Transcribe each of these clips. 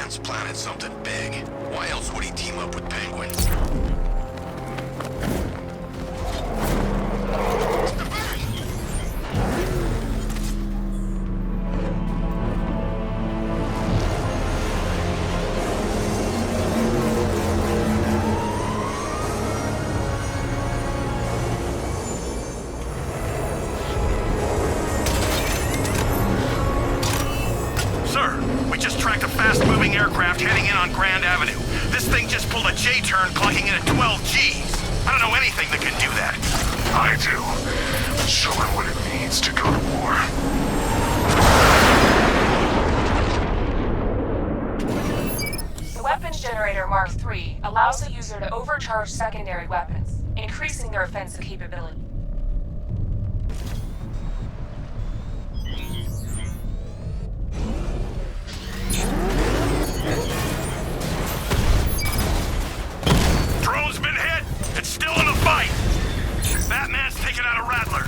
man's planted something big. Why else would he team up with Penguin? Aircraft heading in on Grand Avenue. This thing just pulled a J-turn clocking in at 12 Gs. I don't know anything that can do that. I do. Show him what it means to go to war. The Weapons Generator Mark III allows the user to overcharge secondary weapons, increasing their offensive capability. Drone's been hit! It's still in a fight! Batman's taken out a Rattler.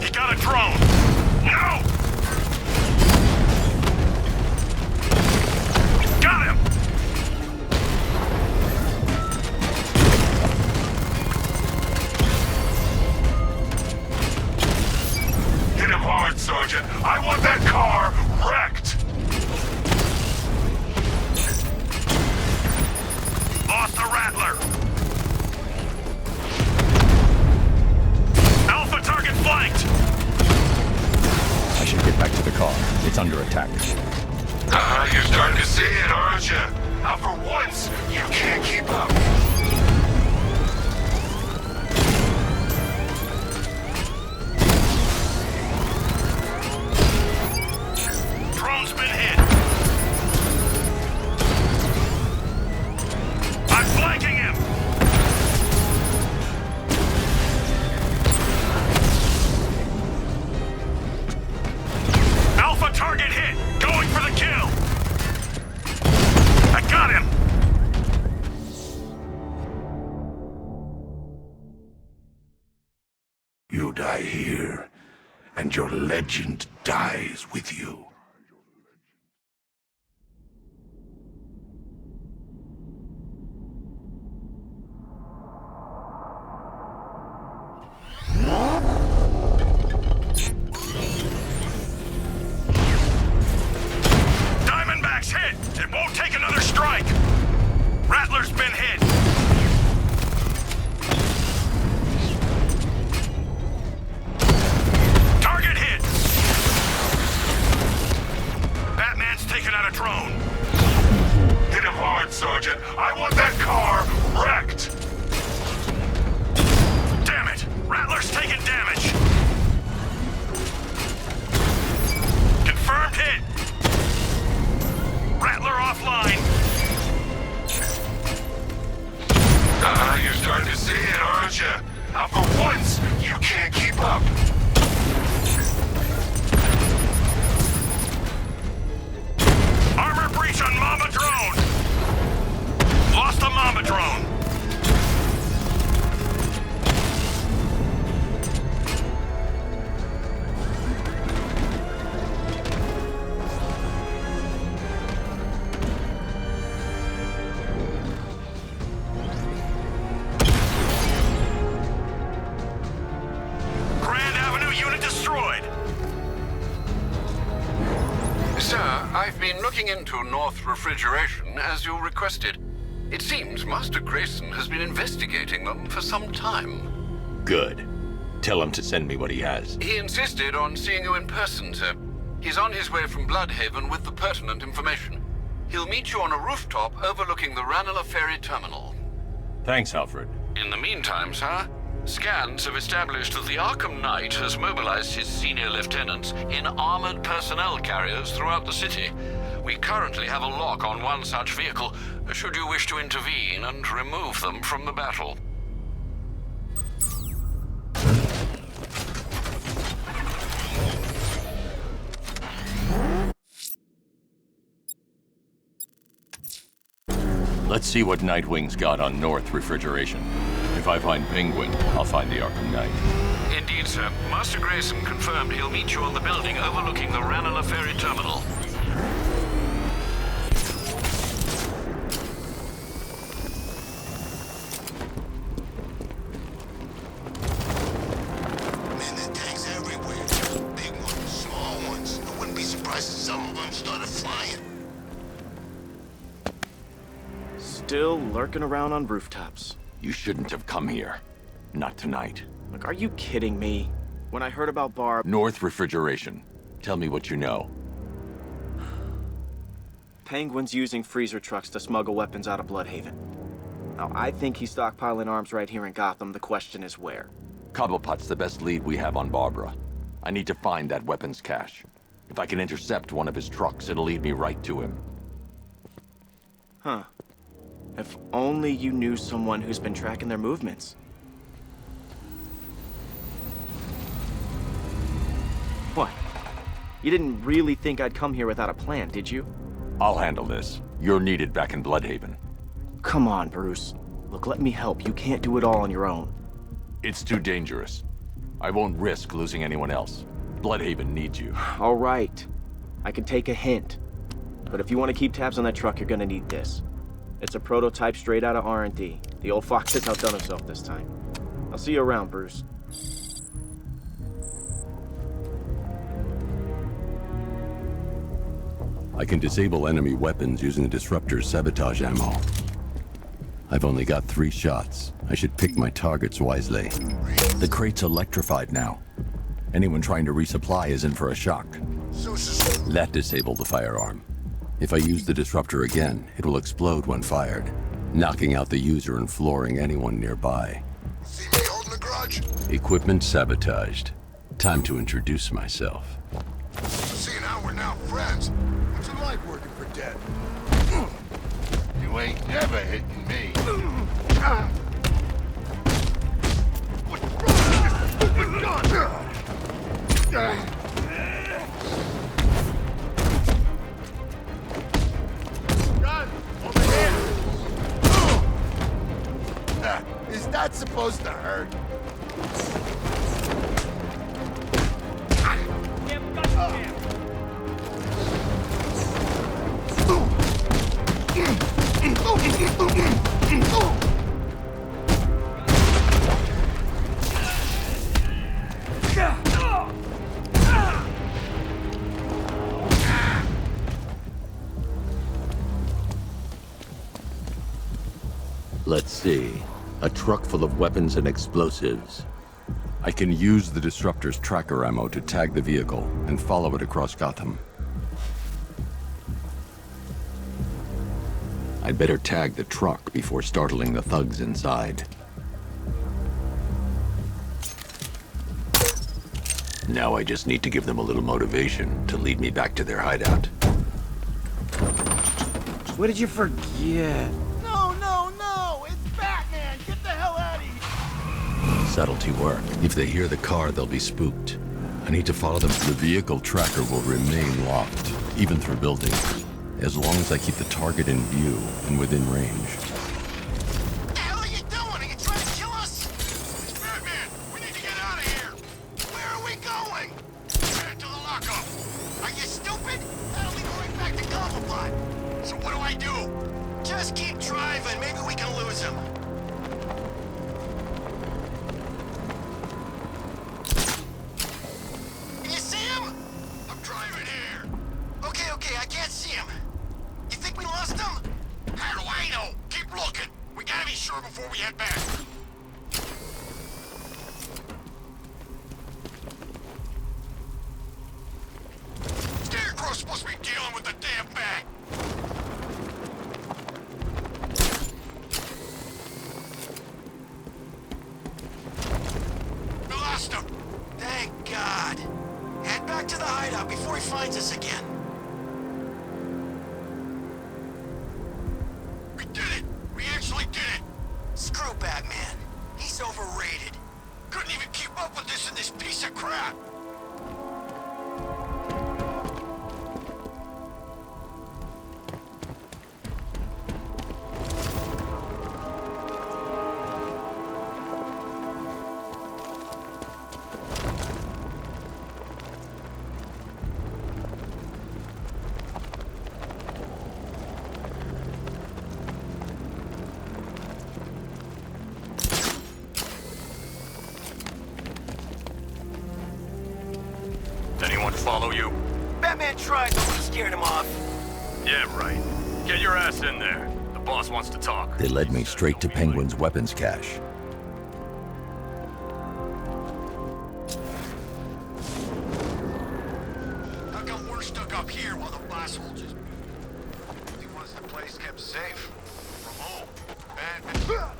He got a drone! No! Got him! Sergeant, I want that car wrecked! Lost the Rattler! Alpha target flanked! I should get back to the car. It's under attack. You're starting to see it, aren't you? Now for once, you can't keep up. Drone's been hit. I'm flanking him. Alpha target hit. Going for the kill. I got him. You die here, and your legend dies with you. Diamondback's hit! It won't take another strike! Rattler's been hit! Target hit! Batman's taken out a drone. Hit him hard, Sergeant. I want that car wrecked! Damn it! Rattler's taking damage! Confirmed hit! Rattler offline! You're starting to see it, aren't you? Now for once, you can't keep up. Armor breach on Mama drone! Lost the Mama drone! Grand Avenue unit destroyed! Sir, I've been looking into North Refrigeration as you requested. It seems Master Grayson has been investigating them for some time. Good. Tell him to send me what he has. He insisted on seeing you in person, sir. He's on his way from Bloodhaven with the pertinent information. He'll meet you on a rooftop overlooking the Ranelagh Ferry Terminal. Thanks, Alfred. In the meantime, sir, scans have established that the Arkham Knight has mobilized his senior lieutenants in armored personnel carriers throughout the city. We currently have a lock on one such vehicle, should you wish to intervene and remove them from the battle. Let's see what Nightwing's got on North Refrigeration. If I find Penguin, I'll find the Arkham Knight. Indeed, sir. Master Grayson confirmed he'll meet you on the building overlooking the Ranelagh Ferry Terminal. Man, there's tanks everywhere. Big ones, small ones. I wouldn't be surprised if some of them started flying. Still lurking around on rooftops. You shouldn't have come here. Not tonight. Like, are you kidding me? When I heard about Barb... North Refrigeration. Tell me what you know. Penguin's using freezer trucks to smuggle weapons out of Bloodhaven. Now, I think he's stockpiling arms right here in Gotham. The question is where. Cobblepot's the best lead we have on Barbara. I need to find that weapons cache. If I can intercept one of his trucks, it'll lead me right to him. Huh. If only you knew someone who's been tracking their movements. What? You didn't really think I'd come here without a plan, did you? I'll handle this. You're needed back in Bloodhaven. Come on, Bruce. Look, let me help. You can't do it all on your own. It's too dangerous. I won't risk losing anyone else. Bloodhaven needs you. All right. I can take a hint. But if you want to keep tabs on that truck, you're gonna need this. It's a prototype straight out of R&D. The old fox has outdone himself this time. I'll see you around, Bruce. I can disable enemy weapons using the disruptor's sabotage ammo. I've only got 3 shots. I should pick my targets wisely. The crate's electrified now. Anyone trying to resupply is in for a shock. That disabled the firearm. If I use the disruptor again, it will explode when fired, knocking out the user and flooring anyone nearby. See me holding a grudge? Equipment sabotaged. Time to introduce myself. Seeing how we're now friends. What's it like working for Dead? You ain't never hitting me. What's wrong with this stupid gun? Is that supposed to hurt? Let's see. A truck full of weapons and explosives. I can use the disruptor's tracker ammo to tag the vehicle and follow it across Gotham. I'd better tag the truck before startling the thugs inside. Now I just need to give them a little motivation to lead me back to their hideout. What did you forget? Subtlety work. If they hear the car, they'll be spooked. I need to follow them. The vehicle tracker will remain locked, even through buildings, as long as I keep the target in view and within range. What the hell are you doing? Are you trying to kill us? Batman, we need to get out of here. Where are we going? Back to the lockup. Are you stupid? That'll lead right back to Cosmicbyte. So what do I do? Just keep driving. Maybe we can lose him. Okay, I can't see him. You think we lost him? How do I know? Keep looking. We gotta be sure before we head back. Scarecrow's supposed to be dealing with the damn bag. We lost him. Thank God. Head back to the hideout before he finds us again. We did it! We actually did it! Screw Batman. He's overrated. Couldn't even keep up with this in this piece of crap! follow you? Batman tried, but we scared him off. Yeah, right. Get your ass in there. The boss wants to talk. They led me straight to Penguin's weapons cache. How come we're stuck up here while the boss holds his... He wants the place kept safe. From home. Batman...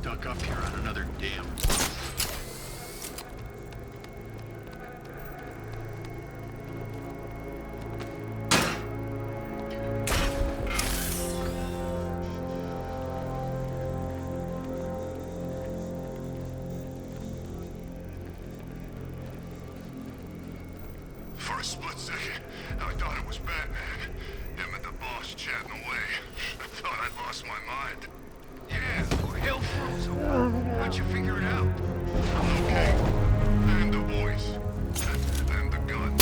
Stuck up here on another damn... For a split second, I thought it was Batman. Him and the boss chatting away. I thought I'd lost my mind. Yeah, well, hell froze over. How'd you figure it out? Okay. And the voice. And the gun.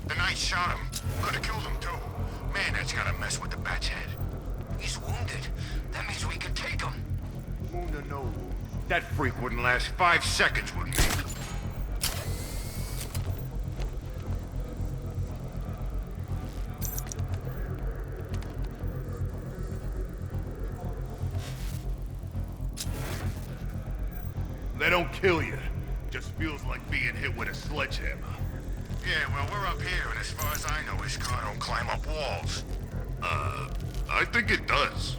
The Knight shot him. Could've killed him, too. Man, that's gotta mess with the Bat's head. He's wounded. That means we can take him. Wound or no wound. That freak wouldn't last 5 seconds with me. They don't kill you. Just feels like being hit with a sledgehammer. Yeah, well, we're up here, and as far as I know, his car don't climb up walls. I think it does.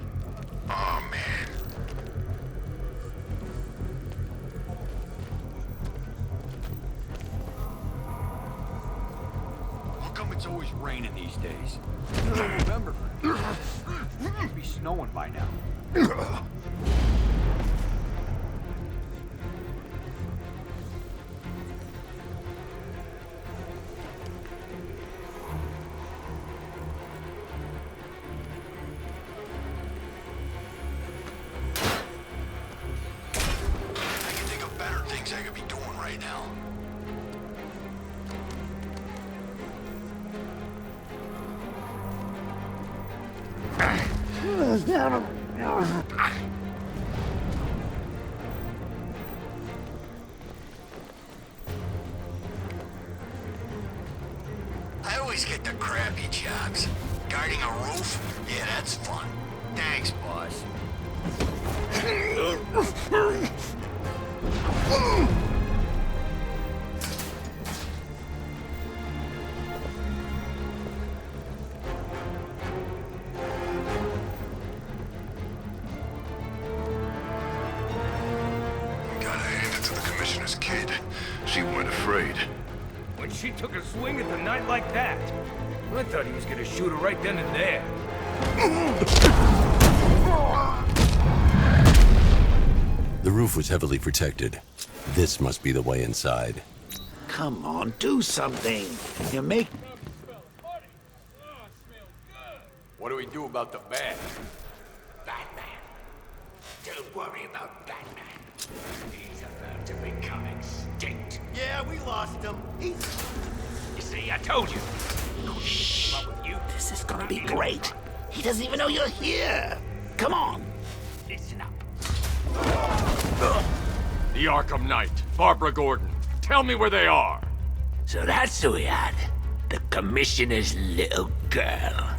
Oh, man. How come it's always raining these days? It's November. It should be snowing by now. I could be doing right now. I always get the crappy jobs. Guarding a roof? Yeah, that's fun. Thanks, boss. Gotta hand it to the commissioner's kid. She weren't afraid. When she took a swing at the Knight like that, I thought he was gonna shoot her right then and there. The roof was heavily protected. This must be the way inside. Come on, do something. You make... What do we do about the bat? Batman. Don't worry about Batman. He's about to become extinct. Yeah, we lost him. You see, I told you. This is gonna be great. He doesn't even know you're here. Come on. Listen up. The Arkham Knight, Barbara Gordon. Tell me where they are. So that's who we had. The commissioner's little girl.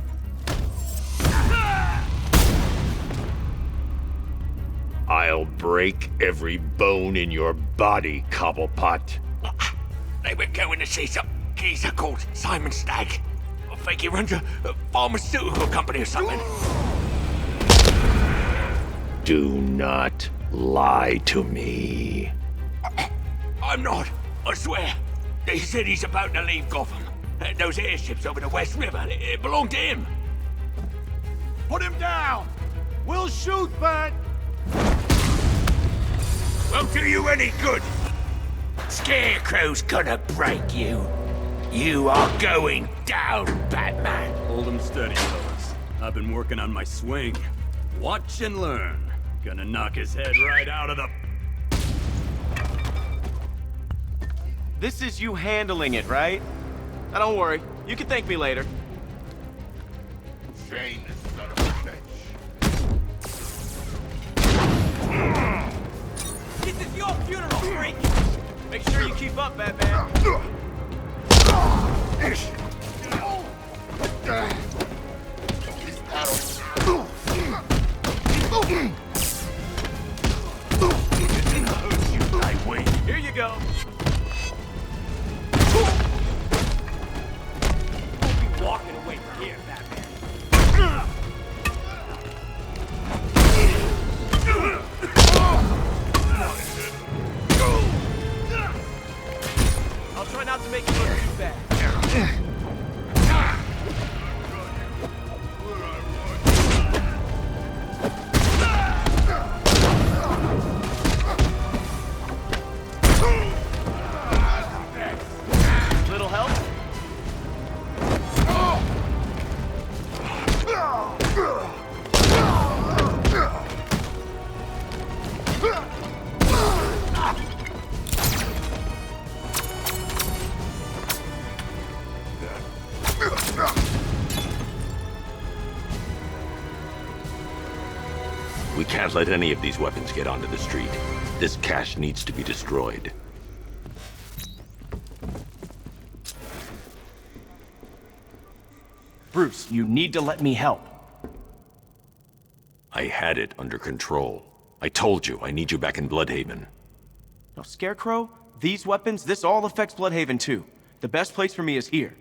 I'll break every bone in your body, Cobblepot. They were going to see some geezer called Simon Stagg. I think he runs a pharmaceutical company or something. Do not lie to me. I'm not, I swear. They said he's about to leave Gotham. Those airships over the West River, it belonged to him. Put him down! We'll shoot, Bat! Won't do you any good. Scarecrow's gonna break you. You are going down, Batman. Hold him steady, fellas. I've been working on my swing. Watch and learn. Gonna knock his head right out of the... This is you handling it, right? Now don't worry, you can thank me later. Shane, son of a bitch. This is your funeral, freak! Make sure you keep up, Batman. Here you go. Don't be walking away from here, Batman. I'll try not to make it look too bad. Little help? We can't let any of these weapons get onto the street. This cache needs to be destroyed. Bruce, you need to let me help. I had it under control. I told you, I need you back in Bloodhaven. Now, Scarecrow, these weapons, this all affects Bloodhaven too. The best place for me is here.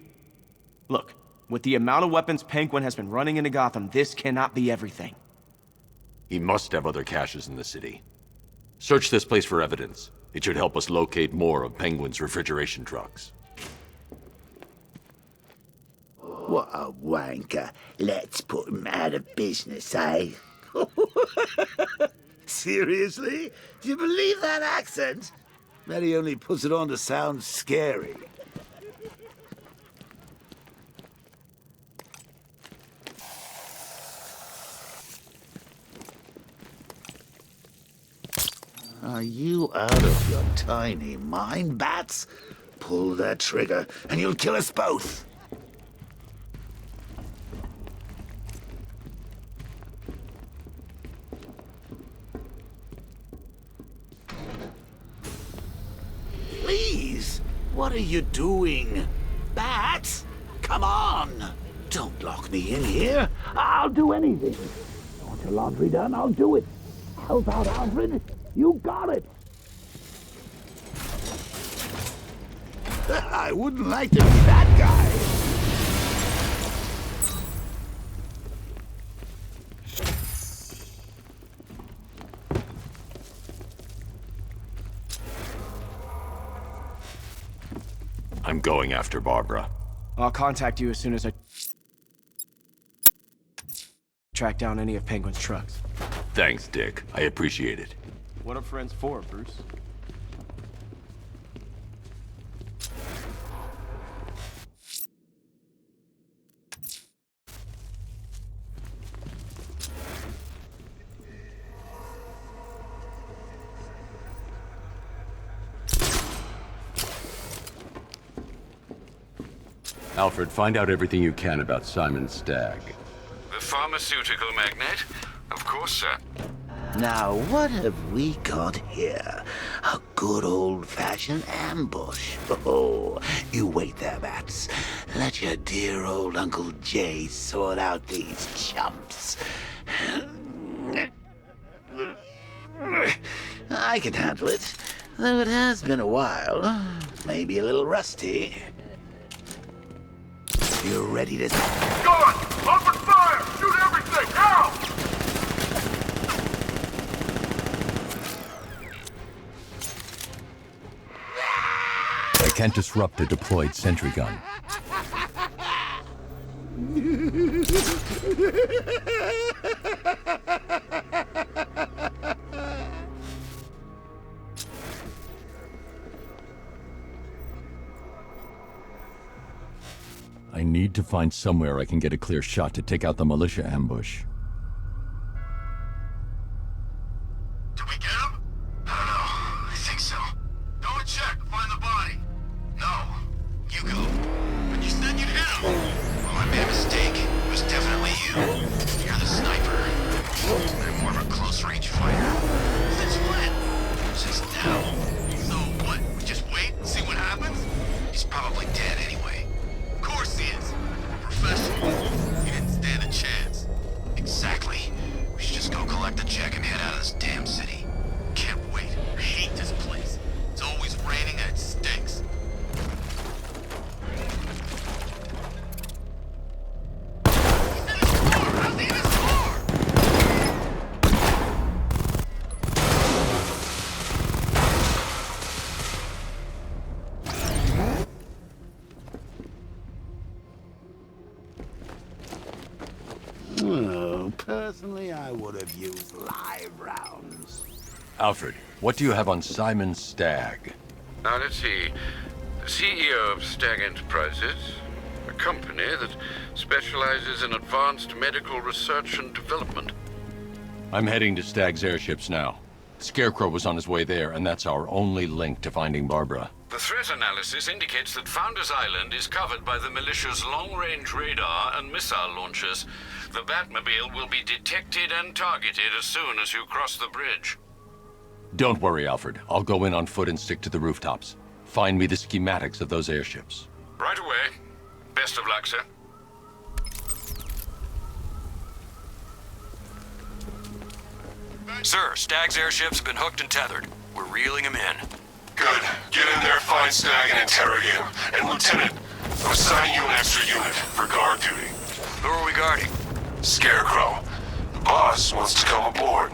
Look, with the amount of weapons Penguin has been running into Gotham, this cannot be everything. He must have other caches in the city. Search this place for evidence. It should help us locate more of Penguin's refrigeration trucks. What a wanker. Let's put him out of business, eh? Seriously? Do you believe that accent? Bet he only puts it on to sound scary. Are you out of your tiny mind, Bats? Pull that trigger, and you'll kill us both. Please, what are you doing? Bats, come on! Don't lock me in here. I'll do anything. You want your laundry done? I'll do it. Help out, Alfred. You got it! I wouldn't like to be that guy. I'm going after Barbara. I'll contact you as soon as I track down any of Penguin's trucks. Thanks, Dick. I appreciate it. What are friends for, Bruce? Alfred, find out everything you can about Simon Stagg. The pharmaceutical magnate? Of course, sir. Now, what have we got here? A good old-fashioned ambush. Oh, you wait there, Bats. Let your dear old Uncle Jay sort out these chumps. I can handle it, though it has been a while. Maybe a little rusty. You ready to... Gun! Open fire! Shoot everything! Now! I can't disrupt a deployed sentry gun. I need to find somewhere I can get a clear shot to take out the militia ambush. Did we get him? I don't know. I think so. Go and check. Find the body. No. You go. But you said you'd hit him. Well, I made a mistake. It was definitely you. You're the sniper. I'm more of a close-range fighter. Since when? Since now. So what? We just wait and see what happens? He's probably dead anyway. Of course he is. Professional. He didn't stand a chance. Exactly. We should just go collect the check and head out of this damn city. Can't wait. I hate this place. It's always raining and it stinks. He's in his car! How's he in his car? Oh, personally, I would have used live rounds. Alfred, what do you have on Simon Stagg? Now let's see. The CEO of Stagg Enterprises, a company that specializes in advanced medical research and development. I'm heading to Stagg's airships now. Scarecrow was on his way there, and that's our only link to finding Barbara. The threat analysis indicates that Founders Island is covered by the militia's long-range radar and missile launchers. The Batmobile will be detected and targeted as soon as you cross the bridge. Don't worry, Alfred. I'll go in on foot and stick to the rooftops. Find me the schematics of those airships. Right away. Best of luck, sir. Sir, Stagg's airships have been hooked and tethered. We're reeling him in. Good. Get in there, find Stagg, and interrogate him. And Lieutenant, I'm assigning you an extra unit for guard duty. Who are we guarding? Scarecrow. The boss wants to come aboard.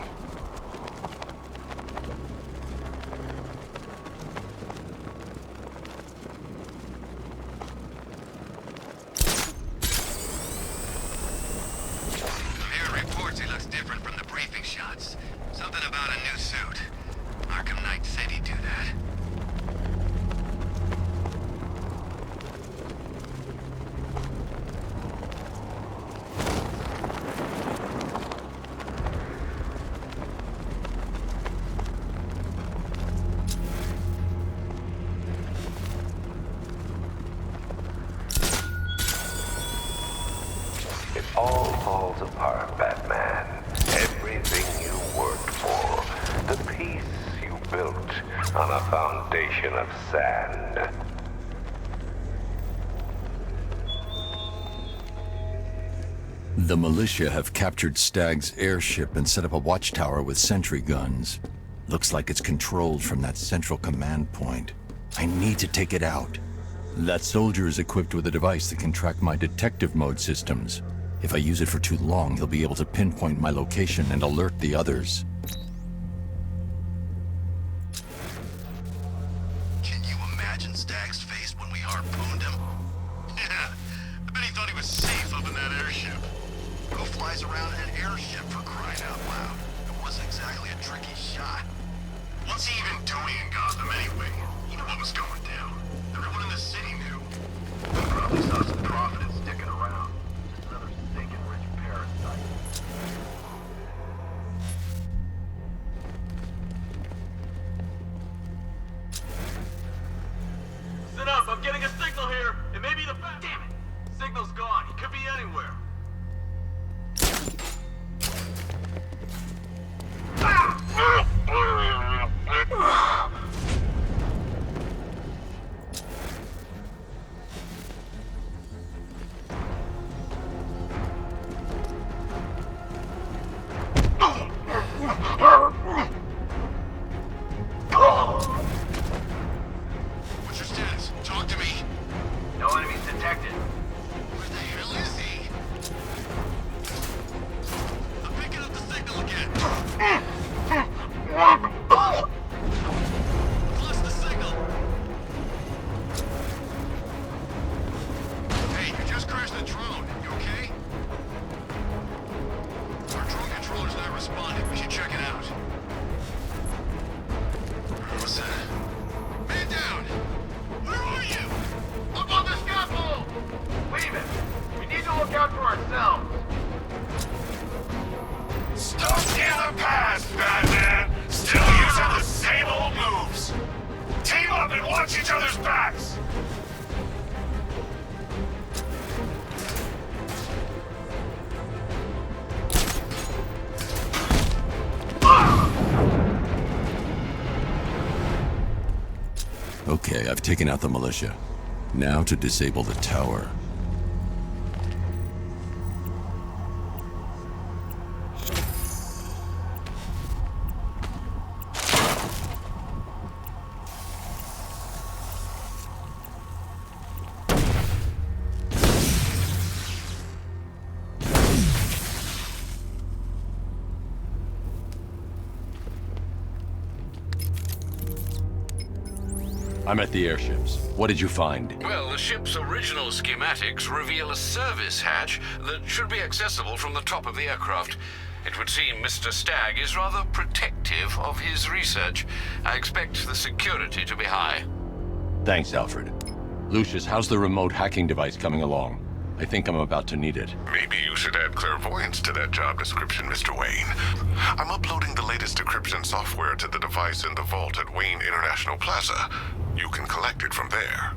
I'm hearing reports he looks different from the briefing shots. Something about a new suit. Arkham Knight said he'd do that. It all falls apart, Batman. Everything you worked for. The peace you built on a foundation of sand. The militia have captured Stagg's airship and set up a watchtower with sentry guns. Looks like it's controlled from that central command point. I need to take it out. That soldier is equipped with a device that can track my detective mode systems. If I use it for too long, he'll be able to pinpoint my location and alert the others. Can you imagine Stagg's face when we harpooned him? Yeah, I bet he thought he was safe up in that airship. Who flies around in an airship for crying out loud? It wasn't exactly a tricky shot. What's he even doing in Gotham anyway? He knew what was going down. Everyone in the city knew. He probably saw some profit in sticking around. Just another stinking rich parasite. Sit up, I'm getting a signal here. It may be the bat. Damn it! Signal's gone. He could be anywhere. Lost the signal. Hey, you just crashed the drone. You okay? Our drone controller's not responding. We should check it out. What's that? Man down! Where are you? Up on the scaffold! Leave it. We need to look out for ourselves. Stuck in the past, Batman! Still using the same old moves! Team up and watch each other's backs! Okay, I've taken out the militia. Now to disable the tower. I'm at the airships. What did you find? Well, the ship's original schematics reveal a service hatch that should be accessible from the top of the aircraft. It would seem Mr. Stagg is rather protective of his research. I expect the security to be high. Thanks, Alfred. Lucius, how's the remote hacking device coming along? I think I'm about to need it. Maybe you should add clairvoyance to that job description, Mr. Wayne. I'm uploading the latest decryption software to the device in the vault at Wayne International Plaza. You can collect it from there.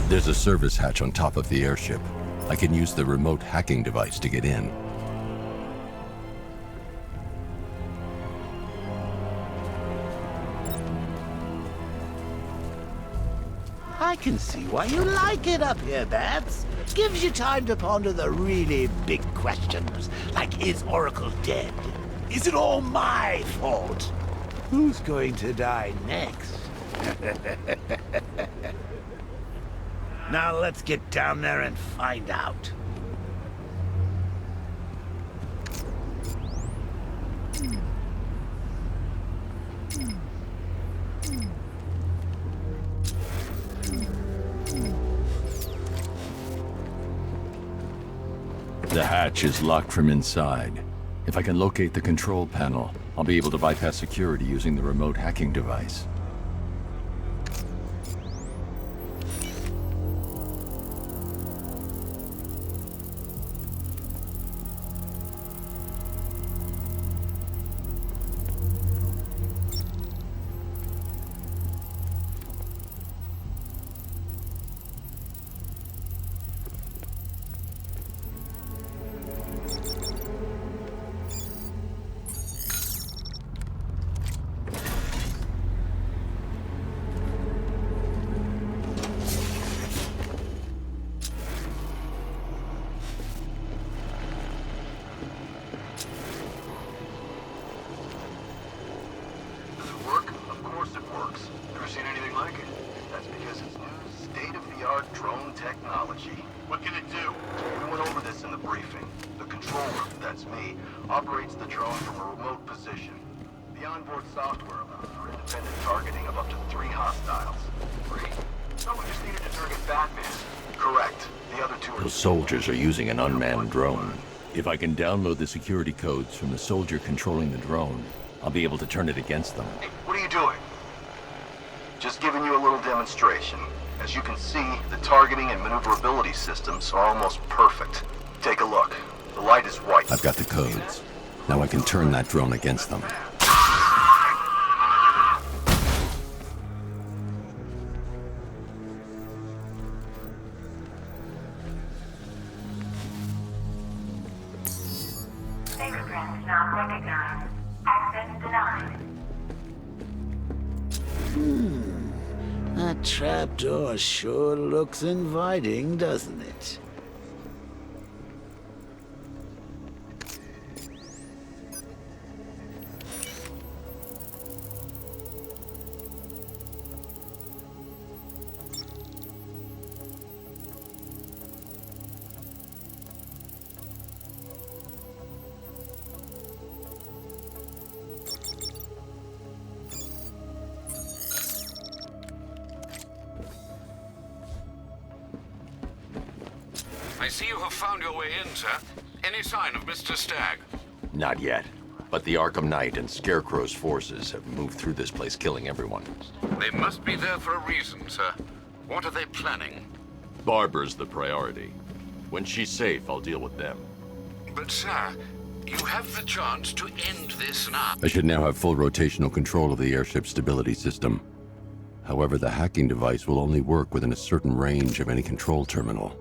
There's a service hatch on top of the airship. I can use the remote hacking device to get in. I can see why you like it up here, Bats. Gives you time to ponder the really big questions, like is Oracle dead? Is it all my fault? Who's going to die next? Now let's get down there and find out. The hatch is locked from inside. If I can locate the control panel, I'll be able to bypass security using the remote hacking device. looks. Never seen anything like it. That's because it's new, state-of-the-art drone technology. What can it do? We went over this in the briefing. The controller, that's me, operates the drone from a remote position. The onboard software allows for independent targeting of up to 3 hostiles. 3? So we just needed to target Batman. Correct. The other 2 are... Those soldiers are using an unmanned drone. If I can download the security codes from the soldier controlling the drone, I'll be able to turn it against them. Hey, what are you doing? Just giving you a little demonstration. As you can see, the targeting and maneuverability systems are almost perfect. Take a look. The light is white. I've got the codes. Now I can turn that drone against them. Fingerprints not recognized. Access denied. That trapdoor sure looks inviting, doesn't it? I see you have found your way in, sir. Any sign of Mr. Stagg? Not yet. But the Arkham Knight and Scarecrow's forces have moved through this place, killing everyone. They must be there for a reason, sir. What are they planning? Barbara's the priority. When she's safe, I'll deal with them. But, sir, you have the chance to end this now. I should now have full rotational control of the airship stability system. However, the hacking device will only work within a certain range of any control terminal.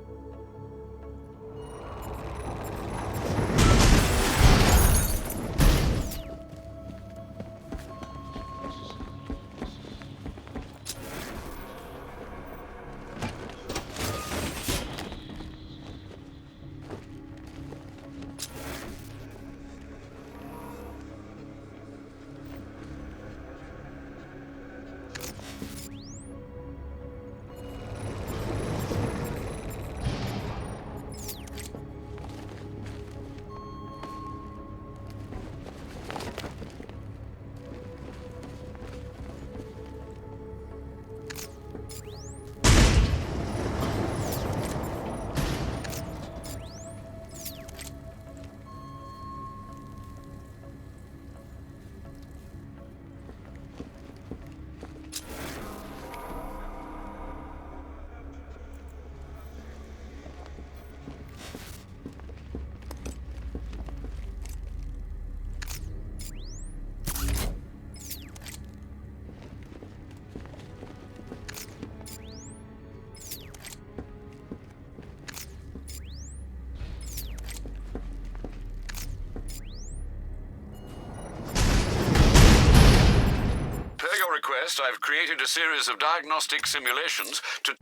I've created a series of diagnostic simulations to...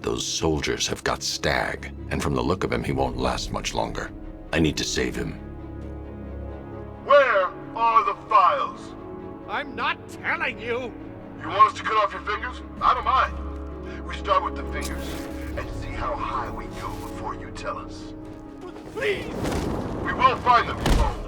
Those soldiers have got Stagg, and from the look of him, he won't last much longer. I need to save him. Where are the files? I'm not telling you! You want us to cut off your fingers? I don't mind. We start with the fingers and see how high we go before you tell us. Please! We will find them, you know.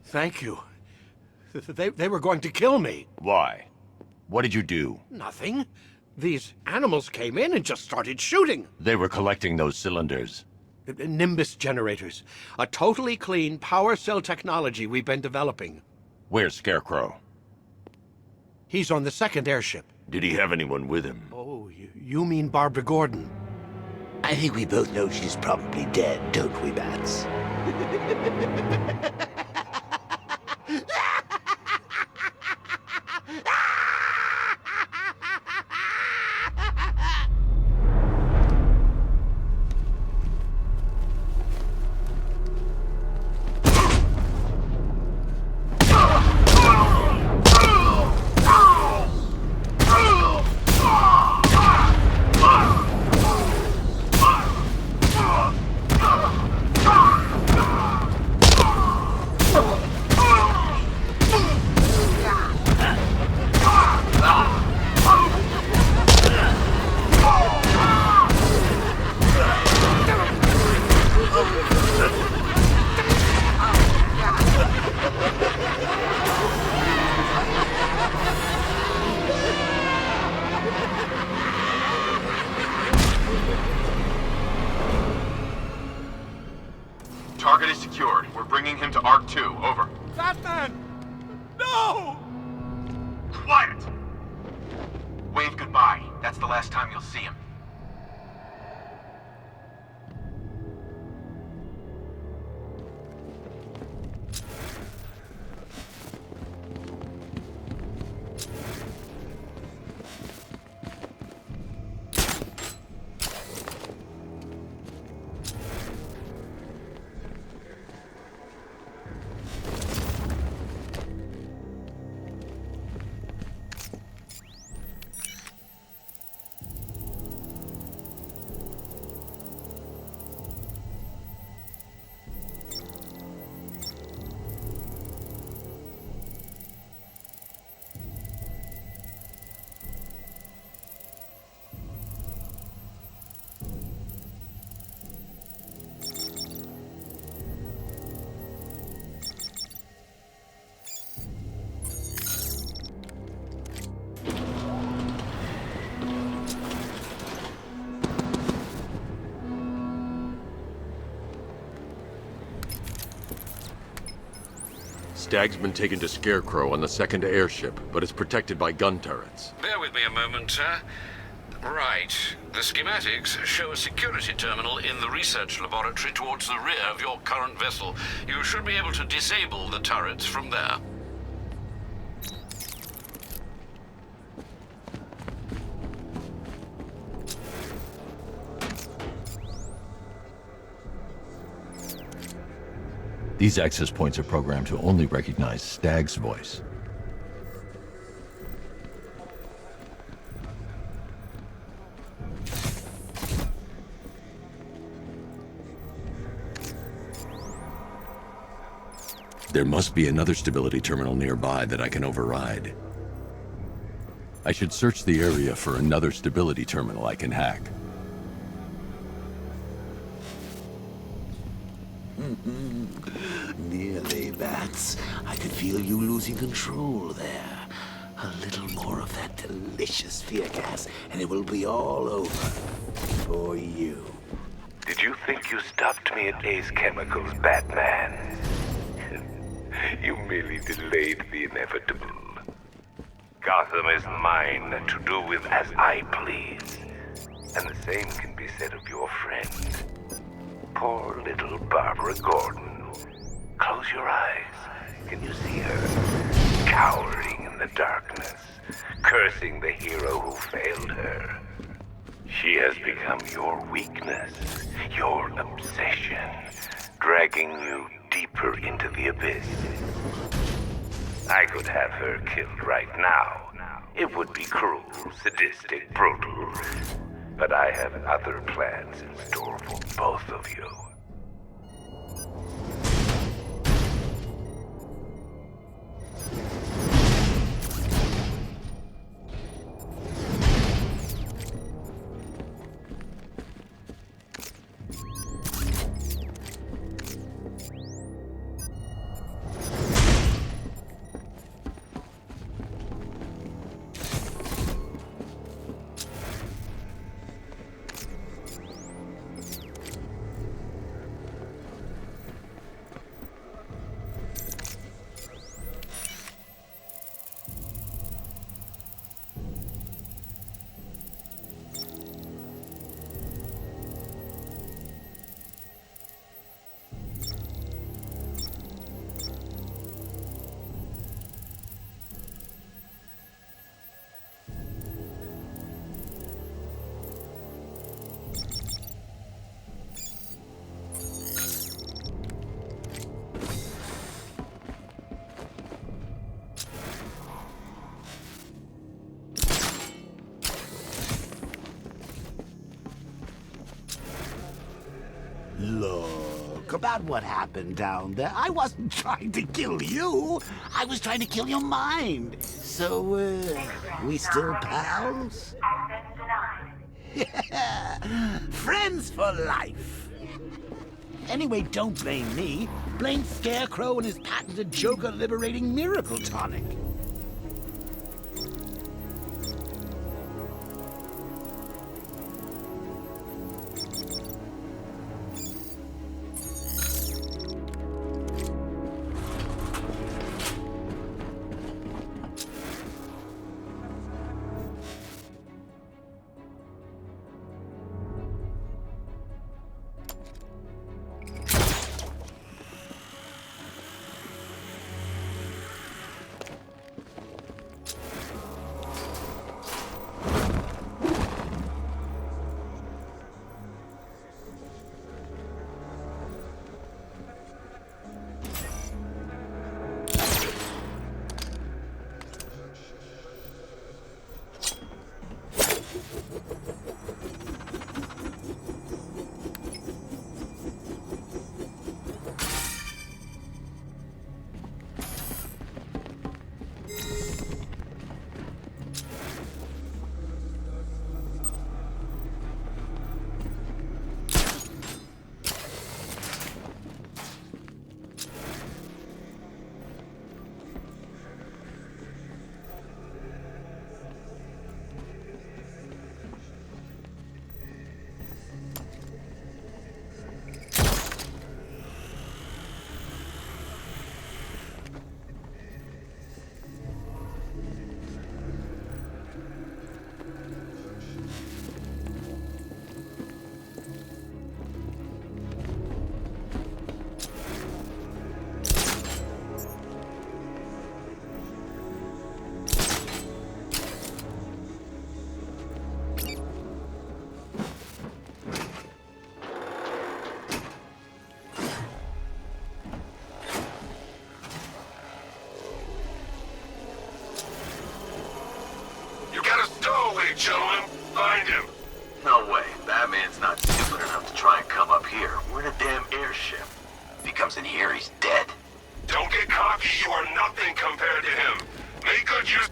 Thank you. They were going to kill me. Why? What did you do? Nothing. These animals came in and just started shooting. They were collecting those cylinders. Nimbus generators. A totally clean power cell technology we've been developing. Where's Scarecrow? He's on the second airship. Did he have anyone with him? Oh, you mean Barbara Gordon? I think we both know she's probably dead, don't we, Bats? Target is secured. We're bringing him to Arc 2. Over. Batman! No! Quiet! Wave goodbye. That's the last time you'll see him. Stagg's been taken to Scarecrow on the second airship, but it's protected by gun turrets. Bear with me a moment, sir. Right. The schematics show a security terminal in the research laboratory towards the rear of your current vessel. You should be able to disable the turrets from there. These access points are programmed to only recognize Stagg's voice. There must be another stability terminal nearby that I can override. I should search the area for another stability terminal I can hack. Nearly, Bats. I could feel you losing control there. A little more of that delicious fear gas, and it will be all over. For you. Did you think you stopped me at Ace Chemicals, Batman? You merely delayed the inevitable. Gotham is mine to do with as I please. And the same can be said of your friend. Poor little Barbara Gordon. Close your eyes. Can you see her? Cowering in the darkness, cursing the hero who failed her. She has become your weakness, your obsession, dragging you deeper into the abyss. I could have her killed right now. It would be cruel, sadistic, brutal. But I have other plans in store for both of you. Look, about what happened down there. I wasn't trying to kill you. I was trying to kill your mind. So, we still pals? Friends for life. Anyway, don't blame me. Blame Scarecrow and his patented Joker-liberating miracle tonic. Gentlemen, find him. No way. Batman's not stupid enough to try and come up here. We're in a damn airship. If he comes in here, he's dead. Don't get cocky. You are nothing compared to him. Make good use...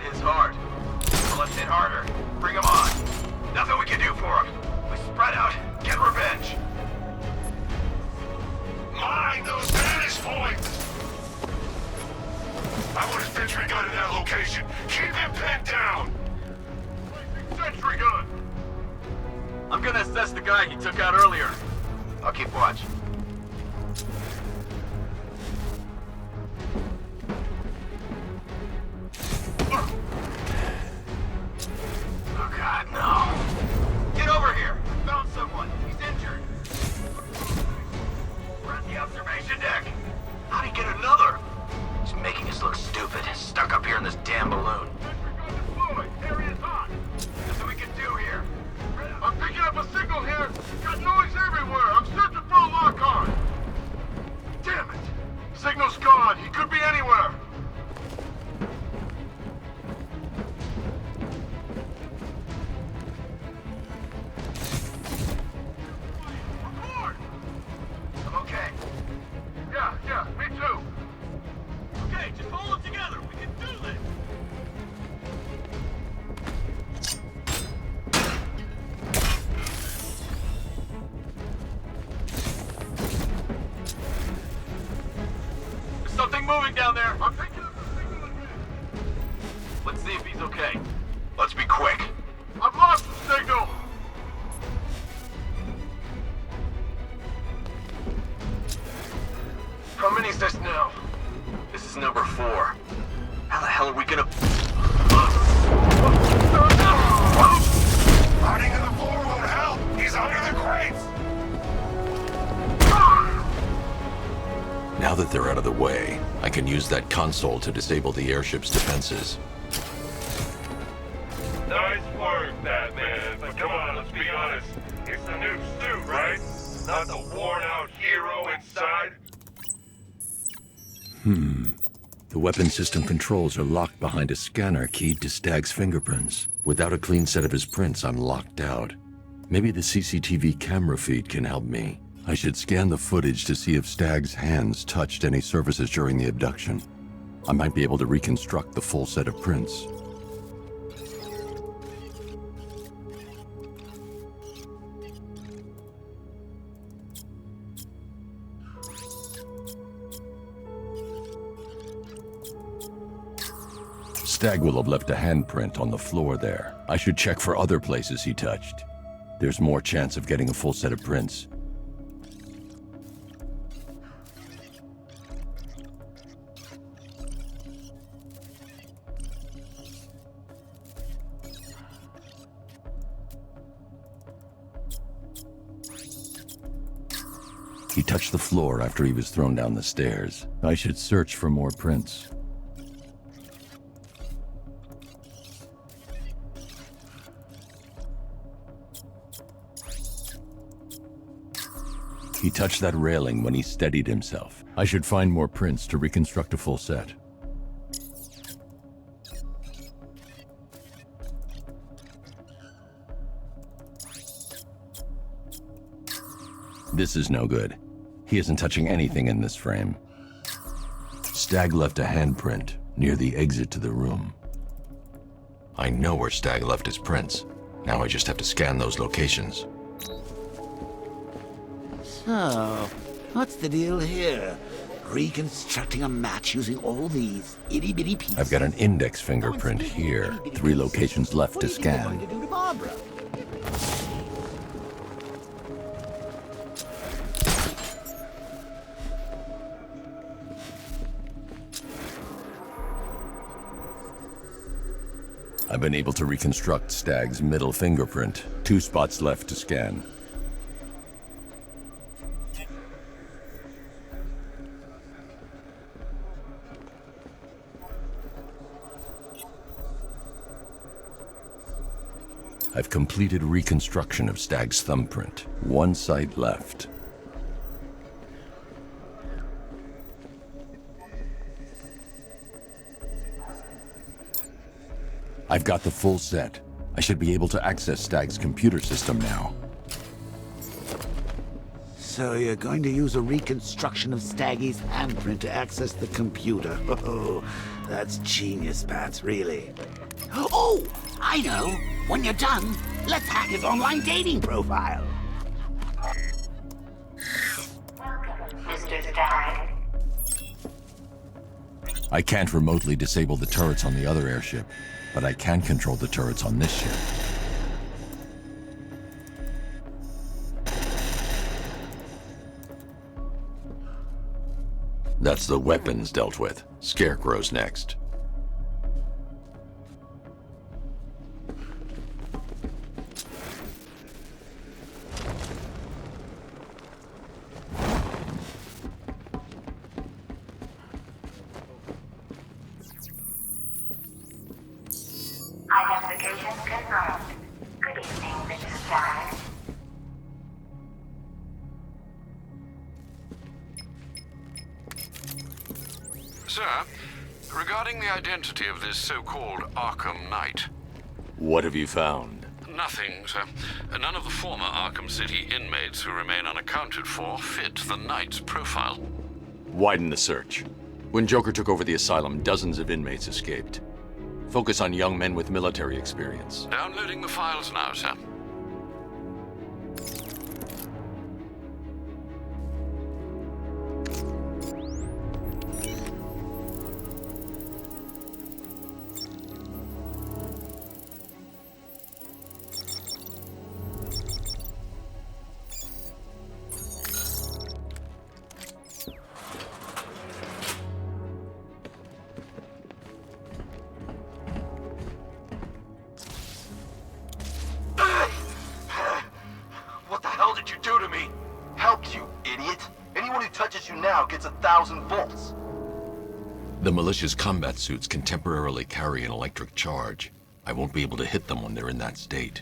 hits hard. So let's hit harder. Bring him on. Nothing we can do for him. We spread out, get revenge. Mine those vantage points! I want a sentry gun in that location. Keep him pinned down! Sentry gun! I'm gonna assess the guy he took out earlier. I'll keep watch. Oh God, no. Get over here! Found someone. He's injured. We're at the observation deck. How'd he get another? He's making us look stupid. Stuck up here in this damn balloon. Area's hot. Nothing we can do here. I'm picking up a signal here. Got noise everywhere. I'm searching for a lock-on. Damn it. Signal's gone. He could be anywhere. I'm okay. Yeah, me too. Okay, just hold it together. We can do this. There's something moving down there. I'm picking up the signal again. Let's see if he's okay. Let's be quick. I've lost the signal. How many is this now? This is number 4. How the hell are we gonna... Hiding in the floor won't help! He's under the crates! Now that they're out of the way, I can use that console to disable the airship's defenses. Nice work, Batman. But come on, let's be honest. It's the new suit, right? Not the worn-out hero inside? The weapon system controls are locked behind a scanner keyed to Stagg's fingerprints. Without a clean set of his prints, I'm locked out. Maybe the CCTV camera feed can help me. I should scan the footage to see if Stagg's hands touched any surfaces during the abduction. I might be able to reconstruct the full set of prints. Stagg will have left a handprint on the floor there. I should check for other places he touched. There's more chance of getting a full set of prints. He touched the floor after he was thrown down the stairs. I should search for more prints. He touched that railing when he steadied himself. I should find more prints to reconstruct a full set. This is no good. He isn't touching anything in this frame. Stagg left a handprint near the exit to the room. I know where Stagg left his prints. Now I just have to scan those locations. So, what's the deal here? Reconstructing a match using all these itty-bitty pieces? I've got an index fingerprint here. 3 locations left to scan. What are you going to do to Barbara? I've been able to reconstruct Stagg's middle fingerprint. 2 spots left to scan. I've completed reconstruction of Stagg's thumbprint. 1 site left. I've got the full set. I should be able to access Stagg's computer system now. So you're going to use a reconstruction of Staggy's handprint to access the computer. Oh, That's genius, Bats, really. Oh, I know. When you're done, let's hack his online dating profile. Welcome, Mr. Stagg. I can't remotely disable the turrets on the other airship, but I can control the turrets on this ship. That's the weapons dealt with. Scarecrow's next. Identification confirmed. Good evening, Mr. Stagg. Sir, regarding the identity of this so-called Arkham Knight. What have you found? Nothing, sir. None of the former Arkham City inmates who remain unaccounted for fit the Knight's profile. Widen the search. When Joker took over the asylum, dozens of inmates escaped. Focus on young men with military experience. Downloading the files now, sir. What the hell did you do to me? Helped you, idiot. Anyone who touches you now gets 1,000 volts. The militia's combat suits can temporarily carry an electric charge. I won't be able to hit them when they're in that state.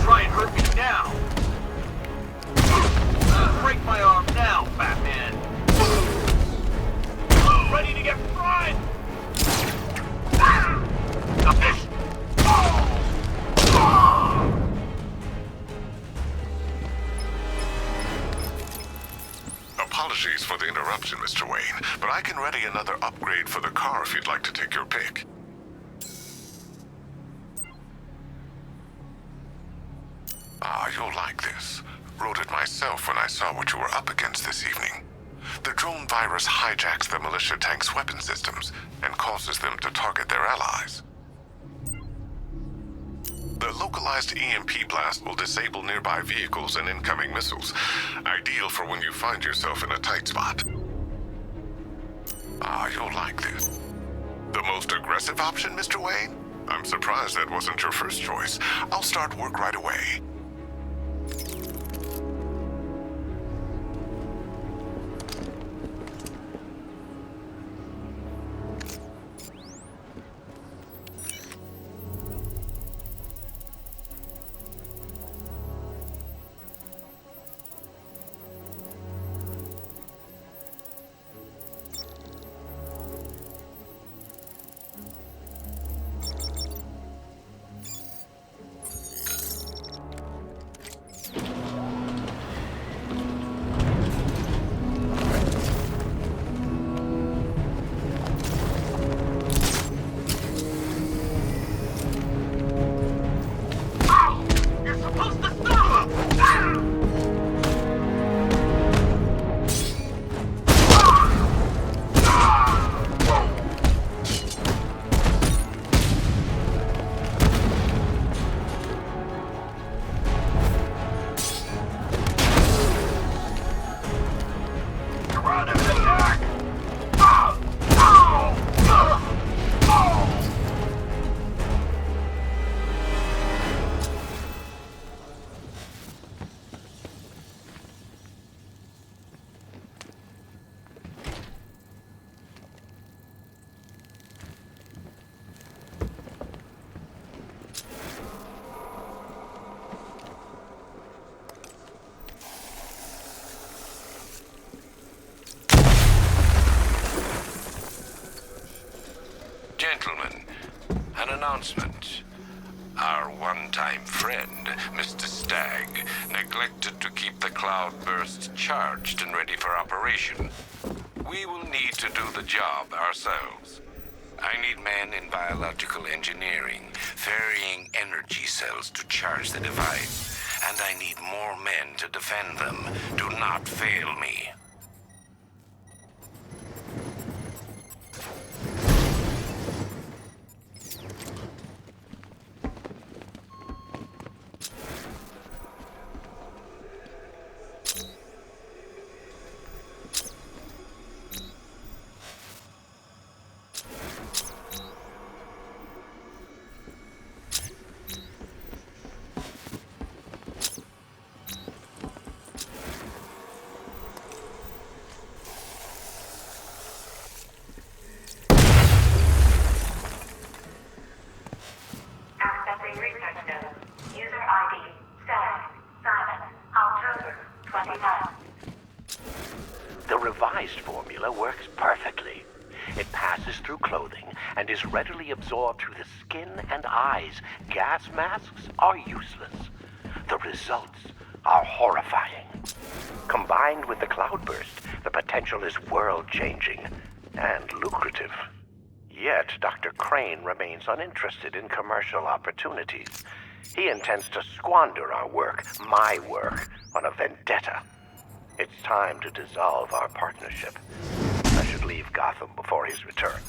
Try and hurt me now. Break my arm now, Batman. Ready to get fried. Apologies for the interruption, Mr. Wayne, but I can ready another upgrade for the car if you'd like to take your pick. Ah, you'll like this. Wrote it myself when I saw what you were up against this evening. The drone virus hijacks the militia tank's weapon systems and causes them to target their allies. The localized EMP blast will disable nearby vehicles and incoming missiles, ideal for when you find yourself in a tight spot. Ah, you'll like this. The most aggressive option, Mr. Wayne? I'm surprised that wasn't your first choice. I'll start work right away. announcement. Our one-time friend, Mr. Stagg, neglected to keep the cloudbursts charged and ready for operation. We will need to do the job ourselves. I need men in biological engineering, ferrying energy cells to charge the device. And I need more men to defend them. Do not fail me. Is readily absorbed through the skin and eyes. Gas masks are useless. The results are horrifying. Combined with the cloudburst, the potential is world-changing and lucrative. Yet, Dr. Crane remains uninterested in commercial opportunities. He intends to squander our work, my work, on a vendetta. It's time to dissolve our partnership. I should leave Gotham before his return.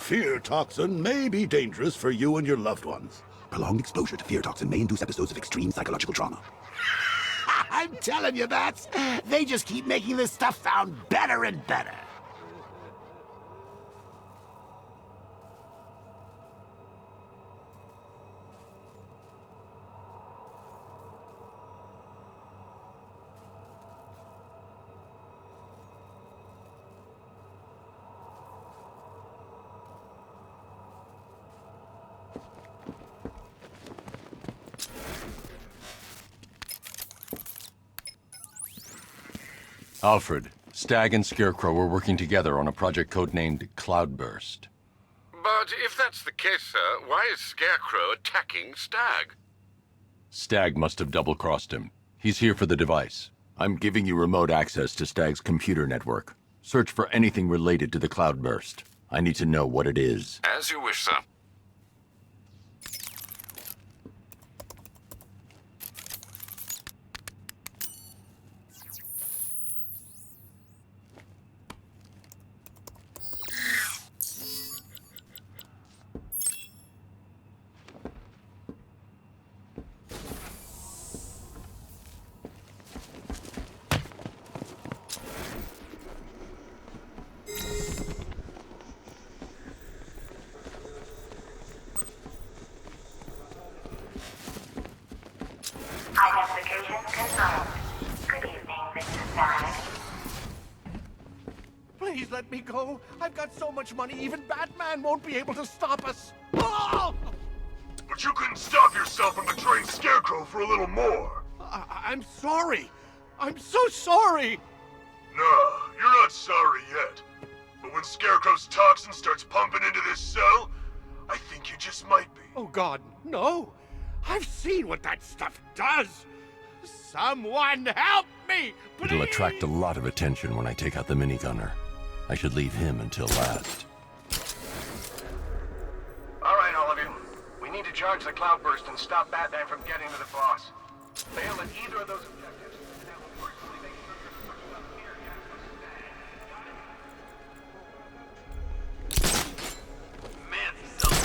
Fear toxin may be dangerous for you and your loved ones. Prolonged exposure to fear toxin may induce episodes of extreme psychological trauma. I'm telling you, Bats. They just keep making this stuff sound better and better. Alfred, Stagg and Scarecrow were working together on a project codenamed Cloudburst. But if that's the case, sir, why is Scarecrow attacking Stagg? Stagg must have double-crossed him. He's here for the device. I'm giving you remote access to Stagg's computer network. Search for anything related to the Cloudburst. I need to know what it is. As you wish, sir. Identification confirmed. Good evening, Mr. Stagg. Please let me go. I've got so much money, even Batman won't be able to stop us. Oh! But you couldn't stop yourself from betraying Scarecrow for a little more. I'm sorry. I'm so sorry. No, you're not sorry yet. But when Scarecrow's toxin starts pumping into this cell, I think you just might be. Oh, God, no. I've seen what that stuff does. Someone help me, please. It'll attract a lot of attention when I take out the minigunner. I should leave him until last. All right, all of you. We need to charge the Cloudburst and stop Batman from getting to the boss. Fail at either of those objectives, and I will personally make sure your stuff here gets Stagg. Man, these cells.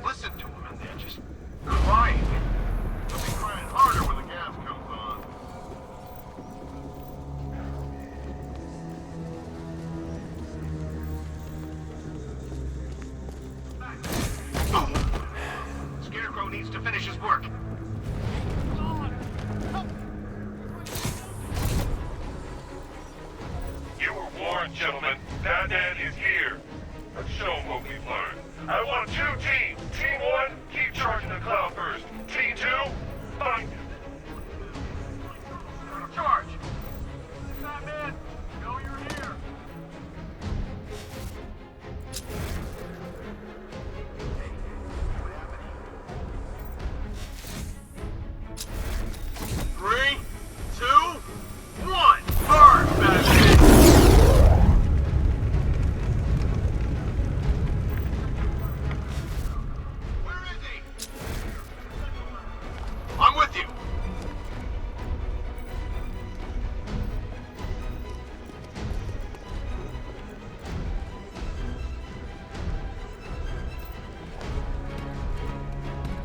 Listen to them, and they're just crying. They'll be crying harder when the gas comes on. Scarecrow needs to finish his work. You were warned, gentlemen. Batman is here. Let's show him what we've learned. I want 2 teams. Team 1, keep charging the Cloudburst. Team 2, find him. Charge! Batman, know you're here. 3, 2, 1. Burn, Batman! Where is he? I'm with you.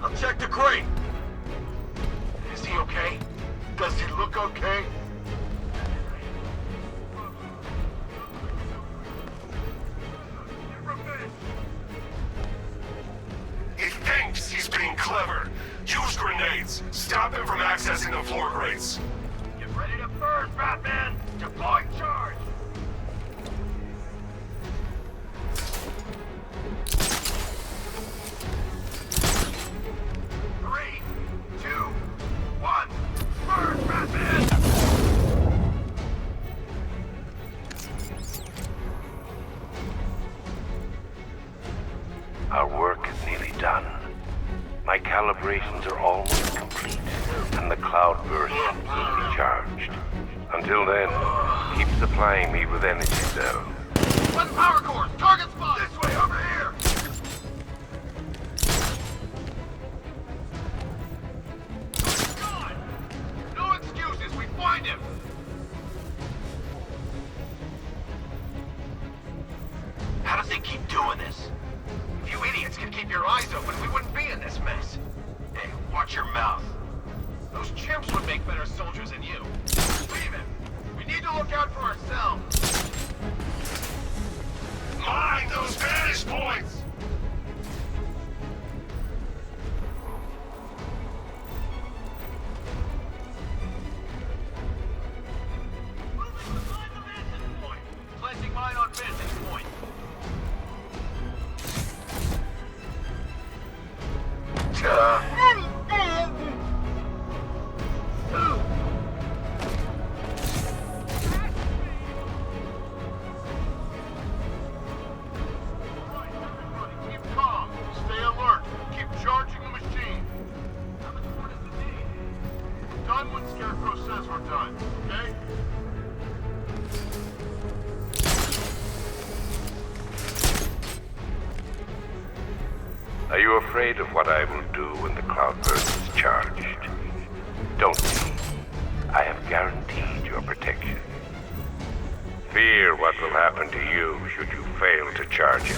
I'll check the crate. Is he okay? Does he look okay? He thinks he's being clever. Use grenades. Stop him from accessing the floor crates. Get ready to burn, Batman! Deploy charge! Three, two, one, burn, Batman! Our work is nearly done. My calibrations are almost complete, and the Cloudburst will be charged. Until then, keep supplying me with energy cells. One power core! Target spot! This way, over here! God! No excuses, we find him! How does he keep doing this? If you idiots could keep your eyes open, we wouldn't be in this mess. Hey, watch your mouth. Those chimps would make better soldiers than you. Leave him! We need to look out for ourselves! Mind those vantage points! Keep calm. Stay alert. Keep charging the machine. How much more does it need? We're done when Scarecrow says we're done, okay? Are you afraid of what I will do when the cloudburst is charged? Don't be. I have guaranteed your protection. Fear what will happen to you should you fail to charge it.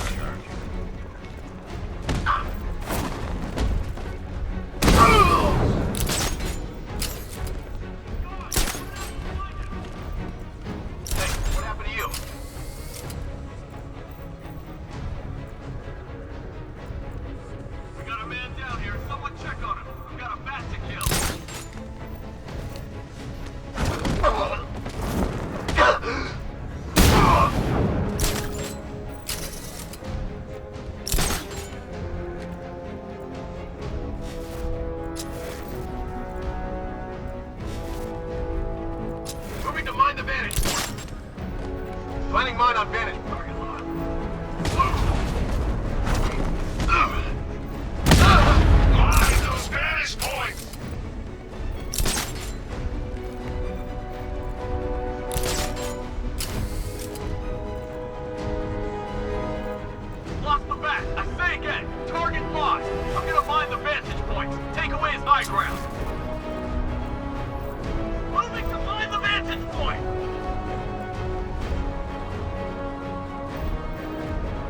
What happened to you? We got a man down here. Someone check on him. We've got a bat to kill. Moving to mine the vantage point. Planning mine on vantage point. Mine those vantage points! Lost the bat. I say again. Target lost. I'm gonna mine the vantage points. Take away his high ground. Moving to mine the vantage point.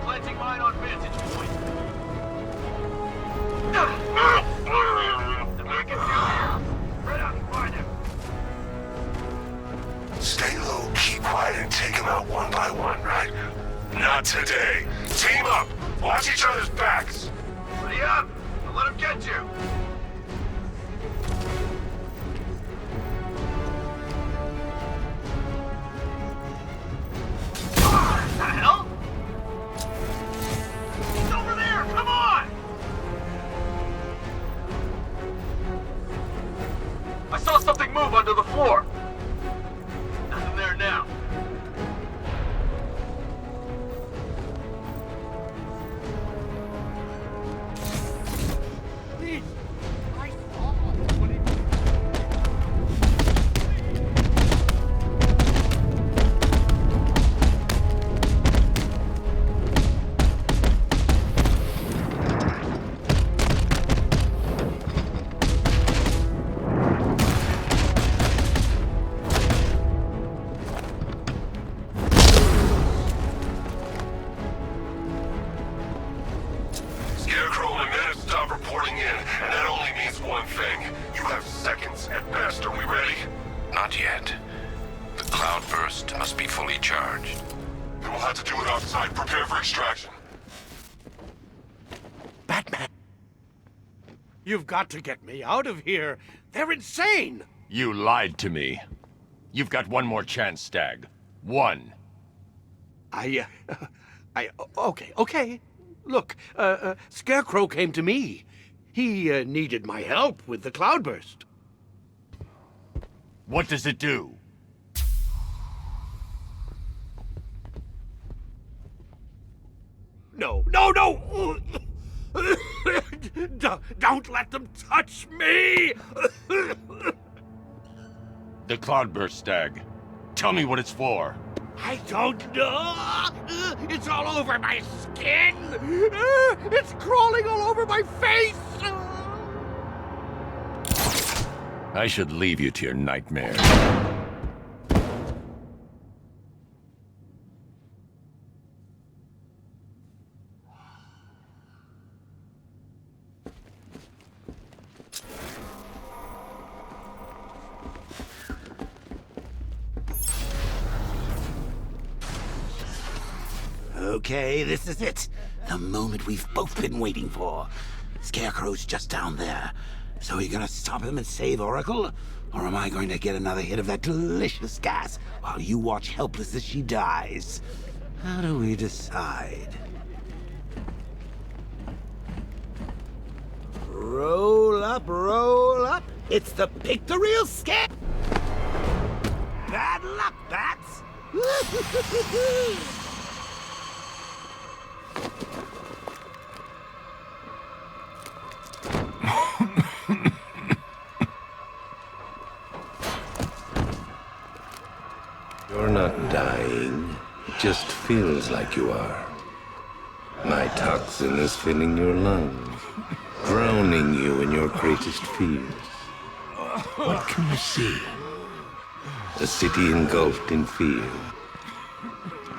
Planting mine on vantage point. Nothing we can do here. Spread out and find him. Stay low, keep quiet, and take them out one by one, right? Not today. Team up! Watch each other's backs! Ready up! Don't let him get you! What the hell? He's over there! Come on! I saw something move under the floor. Nothing there now. Scarecrow and the men stop reporting in, and that only means one thing. You have seconds at best. Are we ready? Not yet. The cloudburst must be fully charged. Then we'll have to do it outside. Prepare for extraction. Batman! You've got to get me out of here. They're insane! You lied to me. You've got one more chance, Stagg. One. Okay. Look, Scarecrow came to me. He needed my help with the cloudburst. What does it do? No! Don't let them touch me! The cloudburst, Stagg. Tell me what it's for. I don't know! It's all over my skin! It's crawling all over my face! I should leave you to your nightmare. Okay, this is it. The moment we've both been waiting for. Scarecrow's just down there. So are you gonna stop him and save Oracle? Or am I going to get another hit of that delicious gas while you watch helpless as she dies? How do we decide? Roll up, roll up. It's the pictorial scare. Bad luck, bats. You're not dying. It just feels like you are. My toxin is filling your lungs, drowning you in your greatest fears. What can you see? A city engulfed in fear.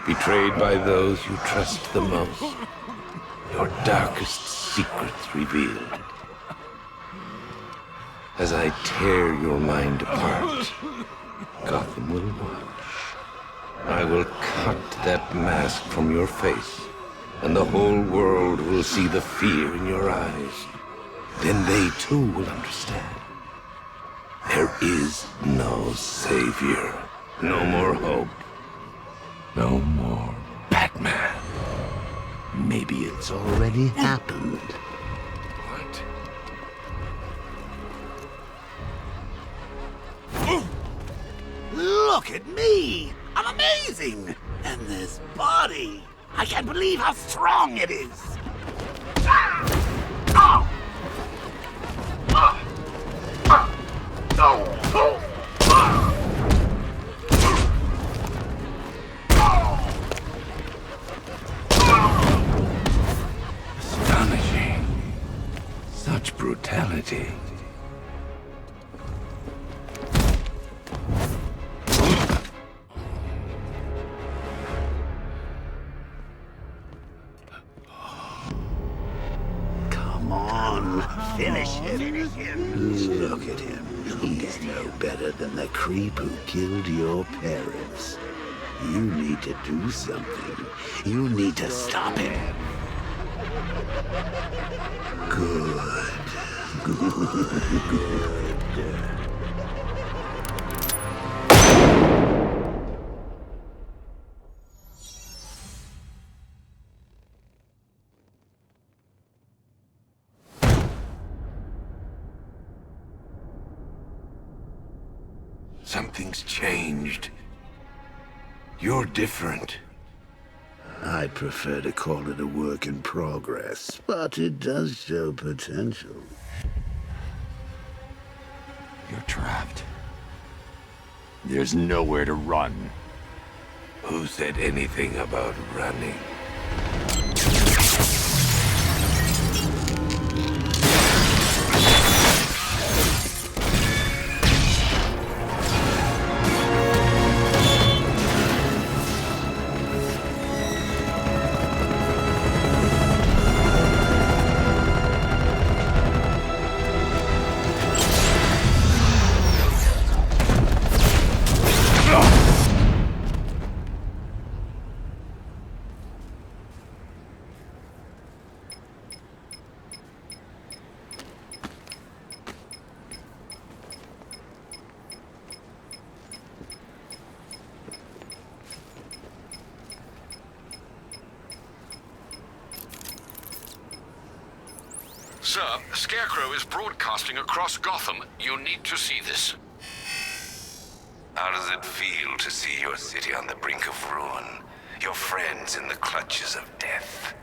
Betrayed by those you trust the most. Your darkest secrets revealed. As I tear your mind apart, Gotham will watch. I will cut that mask from your face, and the whole world will see the fear in your eyes. Then they too will understand. There is no savior, no more hope, no more Batman. Maybe it's already happened. What? Look at me! I'm amazing! And this body! I can't believe how strong it is! Astonishing. Such brutality. Finish him. Look at him. He's no better than the creep who killed your parents. You need to do something. You need to stop him. Good. Something's changed. You're different. I prefer to call it a work in progress, but it does show potential. You're trapped. There's nowhere to run. Who said anything about running? Sir, Scarecrow is broadcasting across Gotham. You need to see this. How does it feel to see your city on the brink of ruin? Your friends in the clutches of death?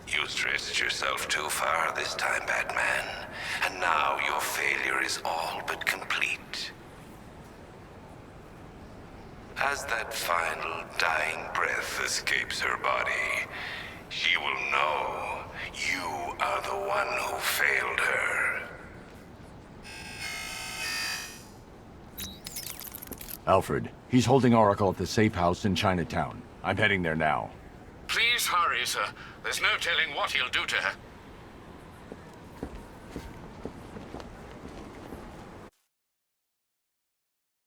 You stretched yourself too far this time, Batman. And now your failure is all but complete. As that final dying breath escapes her body, she will know you are the one who failed her. Alfred, he's holding Oracle at the safe house in Chinatown. I'm heading there now. Please hurry, sir. There's no telling what he'll do to her.